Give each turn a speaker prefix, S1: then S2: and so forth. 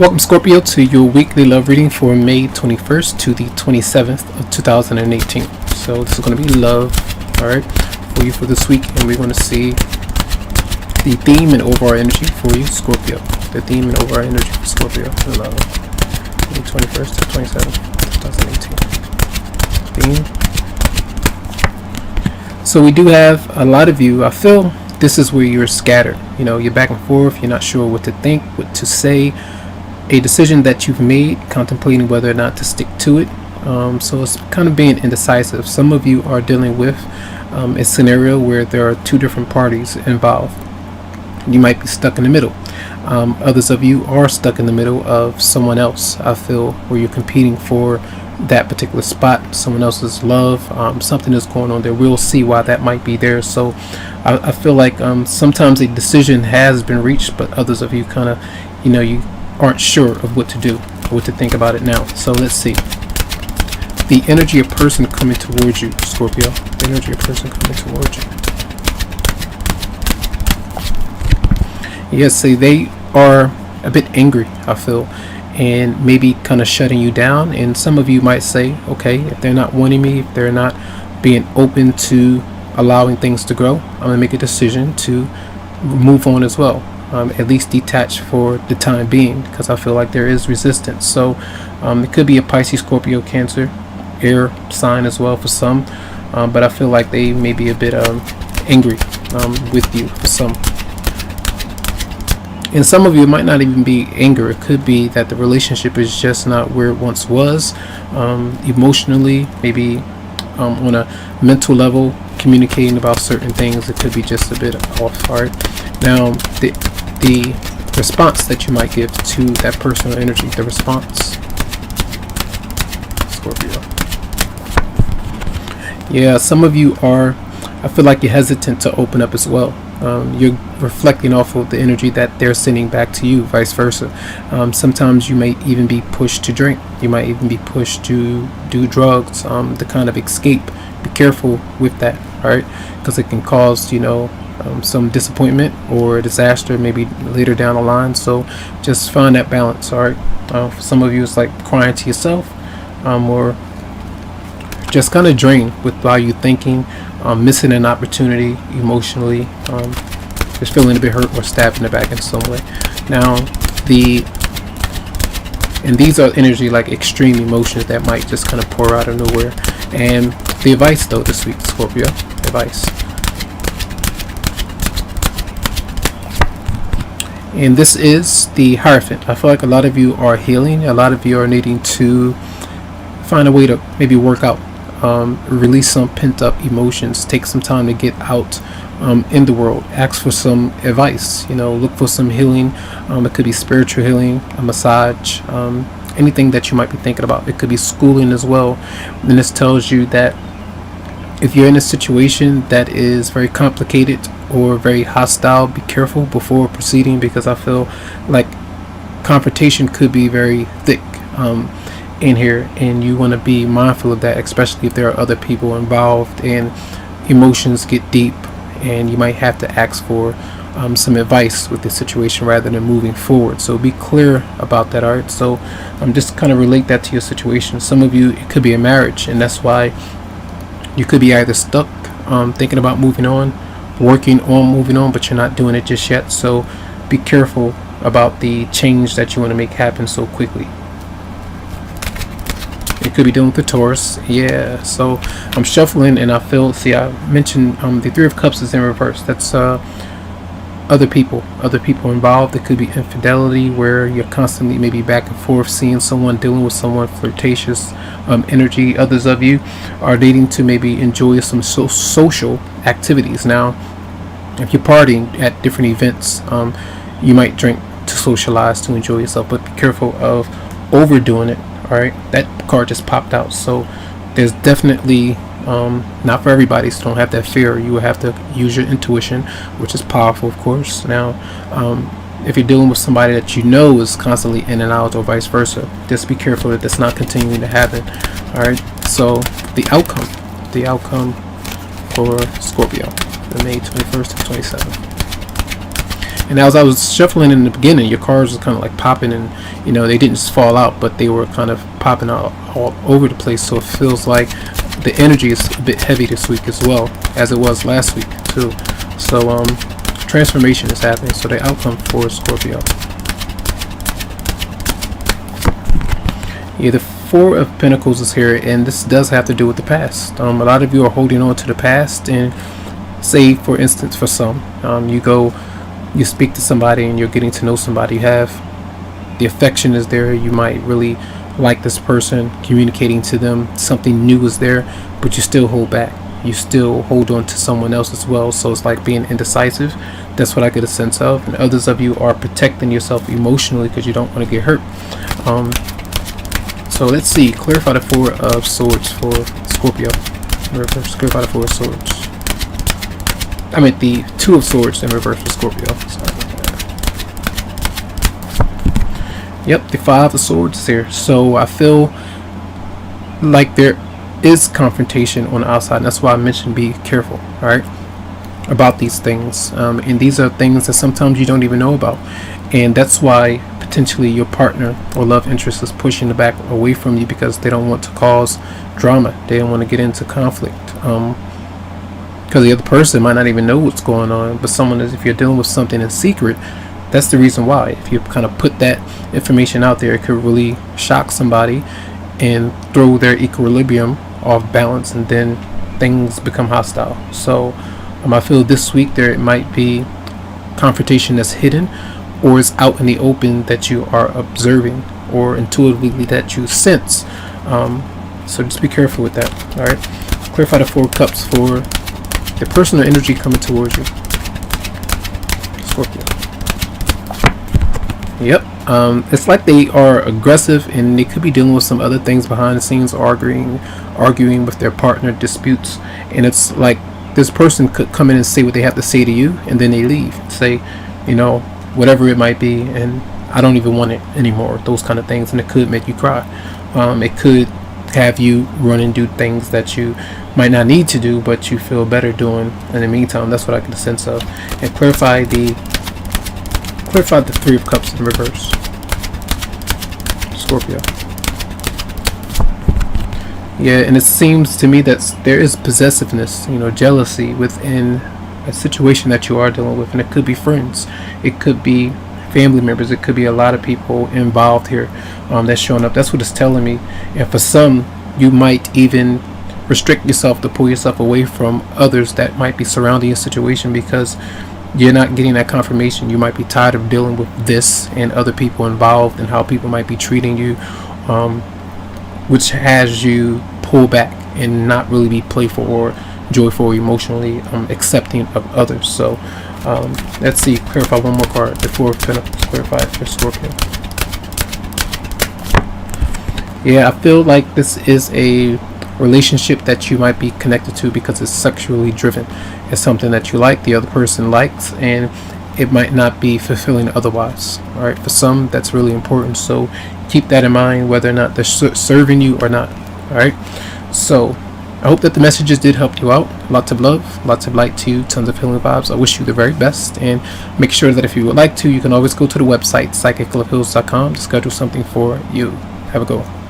S1: Welcome, Scorpio, to your weekly love reading for May 21st to the 27th of 2018. So this is going to be love, all right, for you for this week, and we're going to see the theme and overall energy for you, Scorpio. The theme and overall energy for Scorpio for love, May 21st to 27th, 2018. Theme. So we do have a lot of you. I feel this is where you're scattered. You know, you're back and forth. You're not sure what to think, what to say. A decision that you've made, contemplating whether or not to stick to it. So it's kind of being indecisive. Some of you are dealing with a scenario where there are two different parties involved. You might be stuck in the middle. Others of you are stuck in the middle of someone else, I feel, where you're competing for that particular spot, someone else's love. Something is going on there. We'll see why that might be there. So I feel like sometimes a decision has been reached, but others of you kind of, you aren't sure of what to do, what to think about it now. So let's see. The energy of person coming towards you, Scorpio. The energy of person coming towards you. Yes, see, they are a bit angry, I feel, and maybe kind of shutting you down. And some of you might say, okay, if they're not wanting me, if they're not being open to allowing things to grow, I'm going to make a decision to move on as well. At least detach for the time being, because I feel like there is resistance. So it could be a Pisces, Scorpio, Cancer, air sign as well for some, but I feel like they may be a bit angry with you for some. And some of you, it might not even be anger. It could be that the relationship is just not where it once was, emotionally, maybe on a mental level, communicating about certain things. It could be just a bit off. All right. Now, the response that you might give to that personal energy, the response, Scorpio. Yeah, some of you are, I feel like you're hesitant to open up as well. You're reflecting off of the energy that they're sending back to you, vice versa. Sometimes you may even be pushed to drink. You might even be pushed to do drugs, to kind of escape. Be careful with that, all right? Because it can cause, some disappointment or disaster maybe later down the line. So just find that balance. All right. For some of you, it's like crying to yourself, or just kind of drained while you thinking, missing an opportunity emotionally, just feeling a bit hurt or stabbed in the back in some way. Now and these are energy like extreme emotions that might just kind of pour out of nowhere. And the advice though this week, Scorpio, advice. And this is the Hierophant. I feel like a lot of you are healing. A lot of you are needing to find a way to maybe work out, release some pent up emotions, take some time to get out in the world, ask for some advice, look for some healing. It could be spiritual healing, a massage, anything that you might be thinking about. It could be schooling as well. And this tells you that if you're in a situation that is very complicated or very hostile, be careful before proceeding, because I feel like confrontation could be very thick in here, and you want to be mindful of that, especially if there are other people involved and emotions get deep, and you might have to ask for some advice with this situation rather than moving forward. So be clear about that, all right? So just kind of relate that to your situation. Some of you, it could be a marriage, and that's why you could be either stuck thinking about moving on, working on moving on, but you're not doing it just yet. So be careful about the change that you want to make happen so quickly. It could be dealing with the Taurus. Yeah, so I'm shuffling and I I mentioned the Three of Cups is in reverse. That's other people involved. It could be infidelity, where you're constantly maybe back and forth, seeing someone, dealing with someone, flirtatious energy. Others of you are needing to maybe enjoy some social activities. Now, if you're partying at different events, you might drink to socialize, to enjoy yourself, but be careful of overdoing it. All right, that card just popped out. So there's definitely not for everybody, so don't have that fear. You will have to use your intuition, which is powerful, of course. Now if you're dealing with somebody that is constantly in and out, or vice versa, just be careful that that's not continuing to happen. All right, so the outcome for Scorpio, the May 21st to 27th. And as I was shuffling in the beginning, your cards was kind of like popping, and they didn't just fall out, but they were kind of popping out all over the place. So it feels like the energy is a bit heavy this week as well as it was last week too. So transformation is happening. So the outcome for Scorpio. Yeah, the Four of Pentacles is here, and this does have to do with the past. A lot of you are holding on to the past, and say, for instance, for some, you speak to somebody and you're getting to know somebody. You have the affection is there. You might really like this person, communicating to them. Something new is there, but you still hold back. You still hold on to someone else as well. So it's like being indecisive. That's what I get a sense of. And others of you are protecting yourself emotionally because you don't want to get hurt. So let's see. Clarify the Four of Swords for Scorpio. Reverse. Clarify the Four of Swords. I meant the Two of Swords in reverse for Scorpio. Sorry about that. Yep, the Five of Swords is here. So I feel like there is confrontation on the outside. And that's why I mentioned be careful, all right, about these things. And these are things that sometimes you don't even know about. And that's why potentially your partner or love interest is pushing the back away from you, because they don't want to cause drama. They don't want to get into conflict. Because the other person might not even know what's going on. But if you're dealing with something in secret, that's the reason why. If you kind of put that information out there, it could really shock somebody and throw their equilibrium off balance, and then things become hostile. So I feel this week there might be confrontation that's hidden, or is out in the open that you are observing, or intuitively that you sense. So just be careful with that. All right. Clarify the Four of Cups for the personal energy coming towards you, Scorpio. Yep. It's like they are aggressive, and they could be dealing with some other things behind the scenes, arguing with their partner, disputes. And it's like this person could come in and say what they have to say to you, and then they leave, say, whatever it might be, and I don't even want it anymore, those kind of things. And it could make you cry. It could have you run and do things that you might not need to do, but you feel better doing in the meantime. That's what I get a sense of. And clarify the Three of Cups in reverse, Scorpio. Yeah, and it seems to me that there is possessiveness, jealousy within a situation that you are dealing with. And it could be friends, it could be family members, it could be a lot of people involved here that's showing up. That's what it's telling me. And for some, you might even restrict yourself to pull yourself away from others that might be surrounding your situation, because you're not getting that confirmation. You might be tired of dealing with this and other people involved, and how people might be treating you, which has you pull back and not really be playful or joyful or emotionally accepting of others. So let's see. Clarify one more card. The Four of Pentacles. Clarify for Scorpio. Yeah, I feel like this is a relationship that you might be connected to because it's sexually driven. It's something that you like, the other person likes, and it might not be fulfilling otherwise. All right, for some that's really important, so keep that in mind, whether or not they're serving you or not. All right, so I hope that the messages did help you out. Lots of love, lots of light to you, tons of healing vibes. I wish you the very best, and make sure that if you would like to, you can always go to the website psychicloveheals.com to schedule something for you. Have a good one.